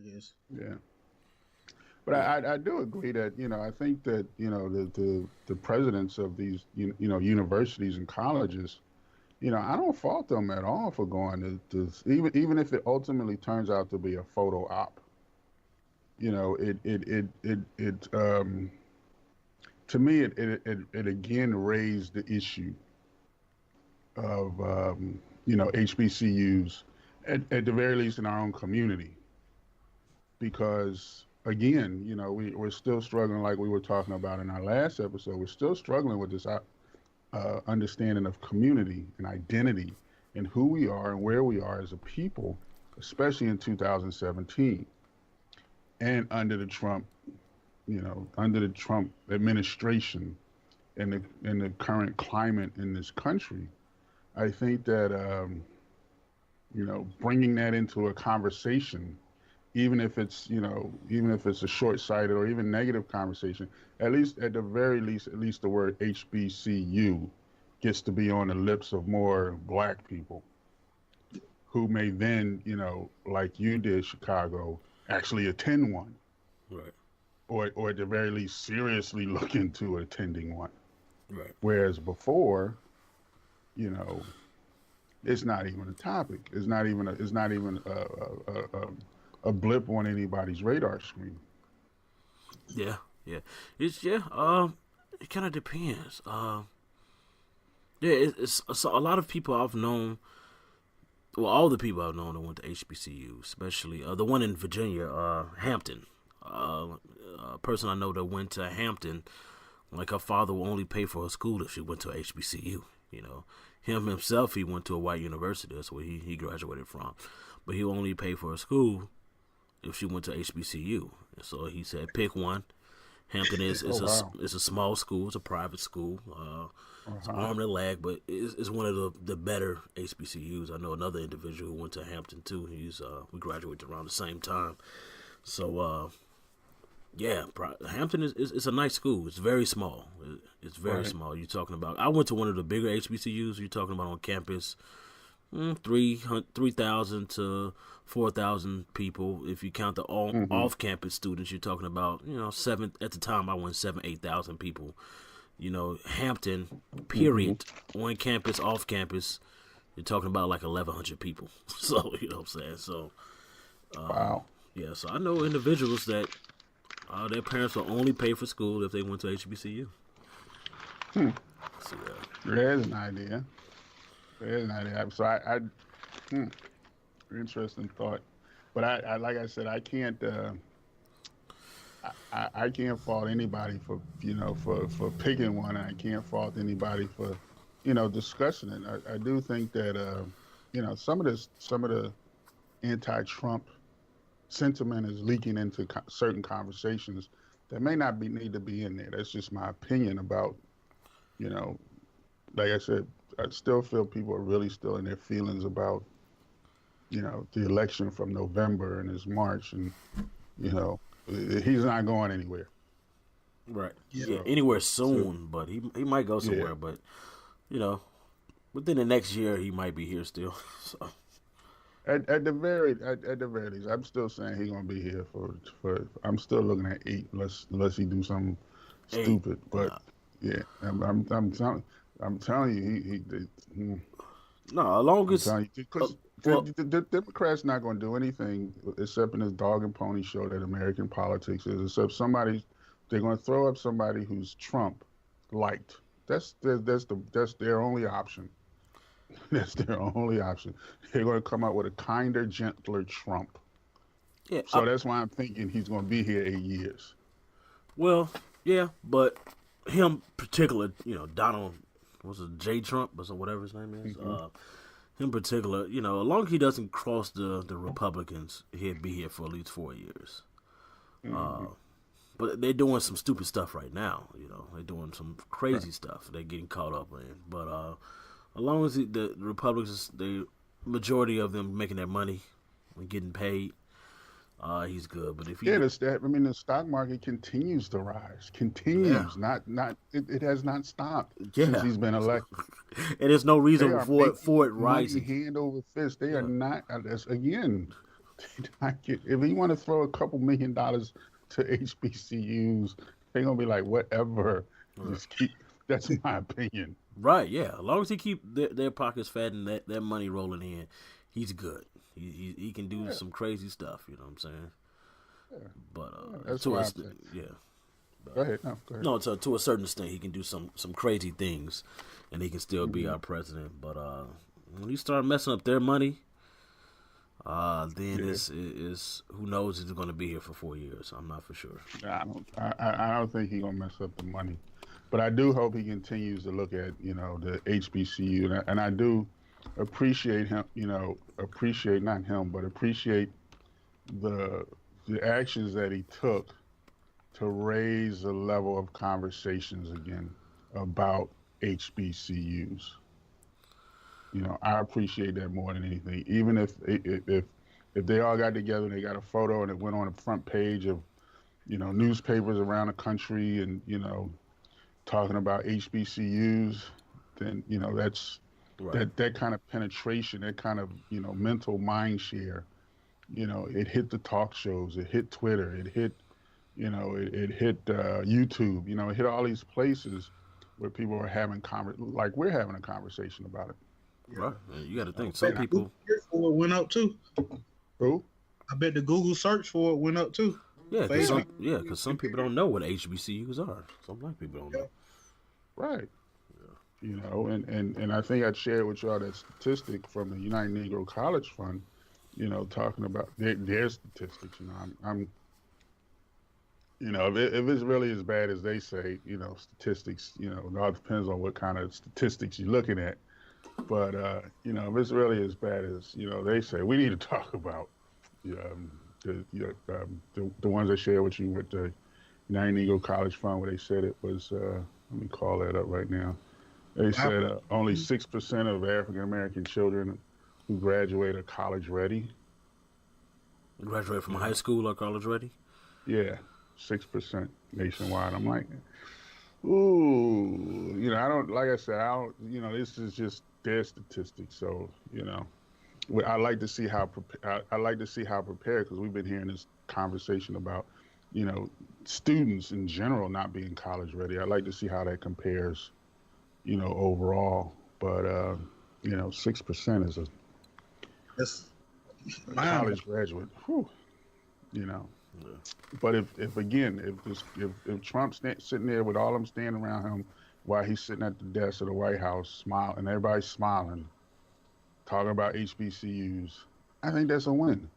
guess. Yeah. But Yeah. I do agree that I think that the presidents of these universities and colleges, I don't fault them at all for going to even if it ultimately turns out to be a photo op. It to me it again raised the issue of HBCUs at the very least in our own community, because again, we're still struggling, like we were talking about in our last episode. We're still struggling with this understanding of community and identity and who we are and where we are as a people, especially in 2017 and under the Trump administration and the current climate in this country. I think that bringing that into a conversation, even if it's a short-sighted or even negative conversation, at the very least, at least the word HBCU gets to be on the lips of more black people who may then, like you did, Chicago, actually attend one, Right. or at the very least seriously look into attending one. Right. Whereas before, you know, it's not even a topic. It's not even a blip on anybody's radar screen. Yeah. Yeah. It kind of depends. Yeah. It's a lot of people I've known. Well, all the people I've known that went to HBCU, especially the one in Virginia, Hampton. A person I know that went to Hampton, like her father will only pay for her school if she went to a HBCU. You know, him himself, he went to a white university. That's where he graduated from, but he only pay for her school if she went to HBCU. And so he said, pick one. Hampton Oh wow. is a small school. It's a private school. It's Uh-huh. arm and a leg, but it's one of the better HBCUs. I know another individual who went to Hampton too. We graduated around the same time. So yeah, Hampton is a nice school. It's very small. It's very Right. small. You're talking about. I went to one of the bigger HBCUs. You're talking about on campus, 3,000 to 4,000 people. If you count the all Mm-hmm. off campus students, you're talking about seven. At the time, I went 8,000 people. Hampton, Mm-hmm. period, on campus, off campus, you're talking about like 1,100 people. So you know what I'm saying. So Wow. yeah, so I know individuals that their parents will only pay for school if they went to HBCU. Hmm. So There's an idea. There's an idea. So hmm, interesting thought. But I like I said, I can't. I can't fault anybody for for picking one. I can't fault anybody for discussing it. I do think that some of the anti-Trump sentiment is leaking into certain conversations that may not be need to be in there. That's just my opinion about you know. Like I said, I still feel people are really still in their feelings about the election from November and his March, and you know he's not going anywhere. right, Yeah. yeah, So anywhere so soon, but he might go yeah. somewhere. But you know, within the next year, he might be here still. So At the very least, I'm still saying he's gonna be here for. I'm still looking at 8, unless he do something hey, stupid. But nah, yeah, I'm telling you, no, as long I'm as telling you, uh, because well, the Democrats not gonna do anything except in this dog and pony show that American politics is. Except they're gonna throw up somebody who's Trump liked. That's their only option. That's their only option. They're going to come out with a kinder, gentler Trump. yeah, So that's why I'm thinking he's going to be here 8 years. well, yeah, but him particular, Donald was it J Trump or whatever his name is. Hmm. Him particular, as long as he doesn't cross the Republicans, he'll be here for at least 4 years. Hmm. But they're doing some stupid stuff right now. They're doing some crazy stuff. They're getting caught up in. But as long as the Republicans, the majority of them making their money and getting paid, he's good. But if he, Yeah, I mean, the stock market continues to rise. yeah, Continues. It has not stopped since yeah, he's been elected. and there's no They reason are for it making money rising. hand over fist. They are Yeah, not, again, If you want to throw a couple $1 million to HBCUs, they're gonna be like, whatever. Right. Just keep. That's my opinion. Right, yeah. As long as he keep their pockets fat and that money rolling in, he's good. He can do Yeah, some crazy stuff. You know what I'm saying? yeah, But yeah. That's to why us, I think. yeah. Go ahead. No, go ahead. No, to a certain extent, he can do some crazy things, and he can still be Hmm. our president. But when you start messing up their money, then Yeah, it's who knows if he's going to be here for 4 years. I'm not for sure. I don't think he's gonna mess up the money, but I do hope he continues to look at the HBCU, and I do appreciate him. Appreciate not him, but appreciate the the actions that he took to raise the level of conversations again about HBCUs. I appreciate that more than anything. Even if they all got together and they got a photo and it went on the front page of newspapers around the country and talking about HBCUs, then Right. that kind of penetration, that kind of mental mind share. It hit the talk shows, it hit Twitter, it hit it hit YouTube. It hit all these places where people are having like we're having a conversation about it. Yeah. Right. And you got to You think Bet some the know, Google people. search for it went up too. who? I bet the Google search for it went up too. Yeah, For because Yeah, some people don't know what HBCUs are. Some black people don't Yeah. know. right. And I think I shared with y'all that statistic from the United Negro College Fund. Talking about their statistics. If it's really as bad as they say, statistics. It all depends on what kind of statistics you're looking at. But if it's really as bad as they say, we need to talk about the ones I shared with you with the United Negro College Fund, where they said it was. Let me call that up right now. They Wow. said only 6% of African American children who graduate are college ready. Graduate from high Yeah, school or college ready. yeah, 6% nationwide. I'm like, ooh, I don't like I said, I don't. This is just their statistics. So I like to see how I like to see how prepared, because we've been hearing this conversation about you know students in general not being college ready. I like to see how that compares overall. But 6% is That's a mind. college graduate. Whew, you know. Yeah. But if again, if Trump's sitting there with all them standing around him while he's sitting at the desk of the White House, smile and everybody's smiling, talking about HBCUs, I think that's a win.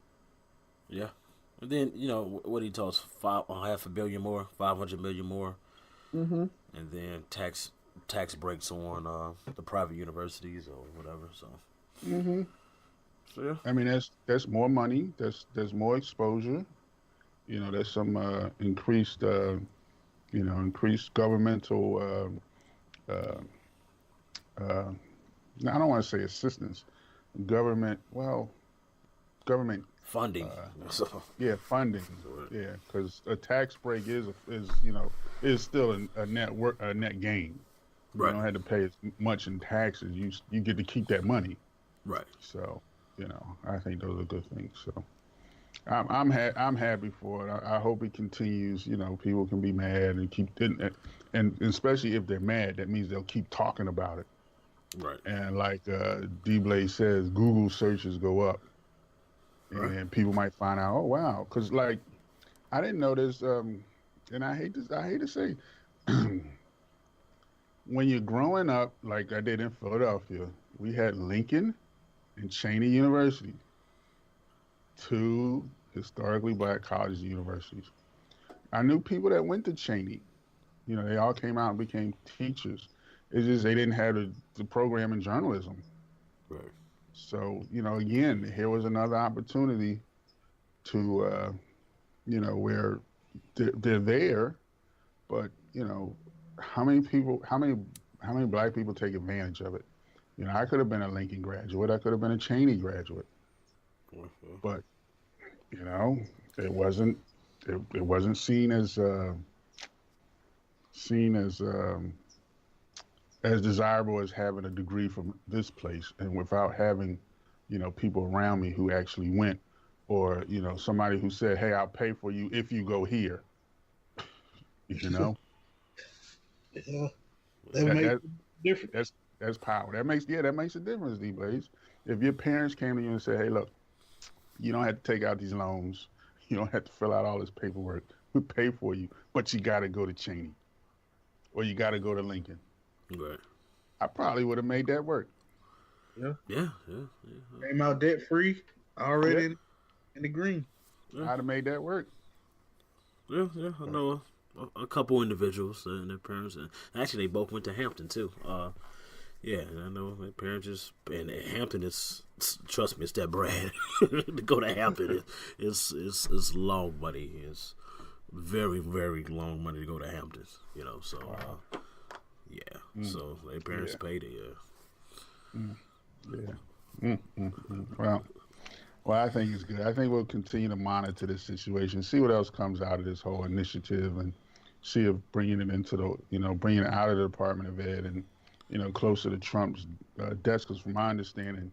Yeah. And then what he told us, five half a billion more, 500 million more, Hmm. and then tax breaks on the private universities or whatever. Hmm. So yeah, I mean, that's more money. There's more exposure. There's some increased governmental. Uh, I don't want to say assistance. Government. Well, government. funding. Uh, So yeah, funding. Yeah, because a tax break is still a net gain. You right, don't have to pay as much in taxes. You get to keep that money. right, So I think those are good things. So I'm happy for it. I hope it continues. People can be mad and and especially if they're mad, that means they'll keep talking about it. right, And like D Blaze says, Google searches go up, right, and people might find out, oh wow, because like I didn't know this. And I hate to say, when you're growing up, like I did in Philadelphia, we had Lincoln and Cheney University, two historically black colleges and universities. I knew people that went to Cheney. They all came out and became teachers. It's just they didn't have the program in journalism. right, So, again, here was another opportunity to, where they're there, but, how many people, how many black people take advantage of it? I could have been a Lincoln graduate. I could have been a Cheney graduate, okay. but, you know, it wasn't, it wasn't seen as desirable as having a degree from this place, and without having people around me who actually went or somebody who said, "Hey, I'll pay for you if you go here." You know, Yeah, that that, makes that a difference. that's power. That makes a difference, D-Blaze. If your parents came to you and said, "Hey, look, you don't have to take out these loans. You don't have to fill out all this paperwork. We pay for you, but you got to go to Cheney or you got to go to Lincoln." Right. I probably would have made that work. Yeah, Yeah. Yeah. Yeah. came out debt free, already Yep, in the green. Yeah. I'd have made that work. Yeah. Yeah. I But know a couple individuals and their parents, and actually they both went to Hampton too. Yeah, and I know my parents just and Hampton is trust me, it's that bread to go to Hampton is long money. It's very very long money to go to Hampton. So wow. yeah, Mm, so their parents yeah. paid it. Yeah. Mm, yeah. Well, I think it's good. I think we'll continue to monitor this situation, see what else comes out of this whole initiative, and see if bringing it into bringing it out of the Department of Ed and, closer to Trump's desk. Because from my understanding,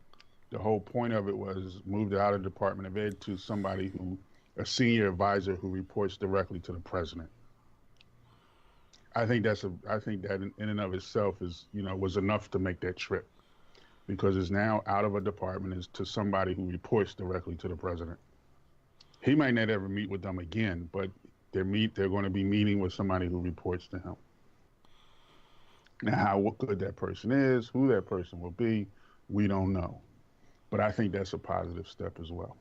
the whole point of it was moved out of the Department of Ed to a senior advisor who reports directly to the president. I think that in and of itself was enough to make that trip because it's now out of a department is to somebody who reports directly to the president. He might not ever meet with them again, but they're going to be meeting with somebody who reports to him. Now, how good that person is, who that person will be, we don't know. But I think that's a positive step as well.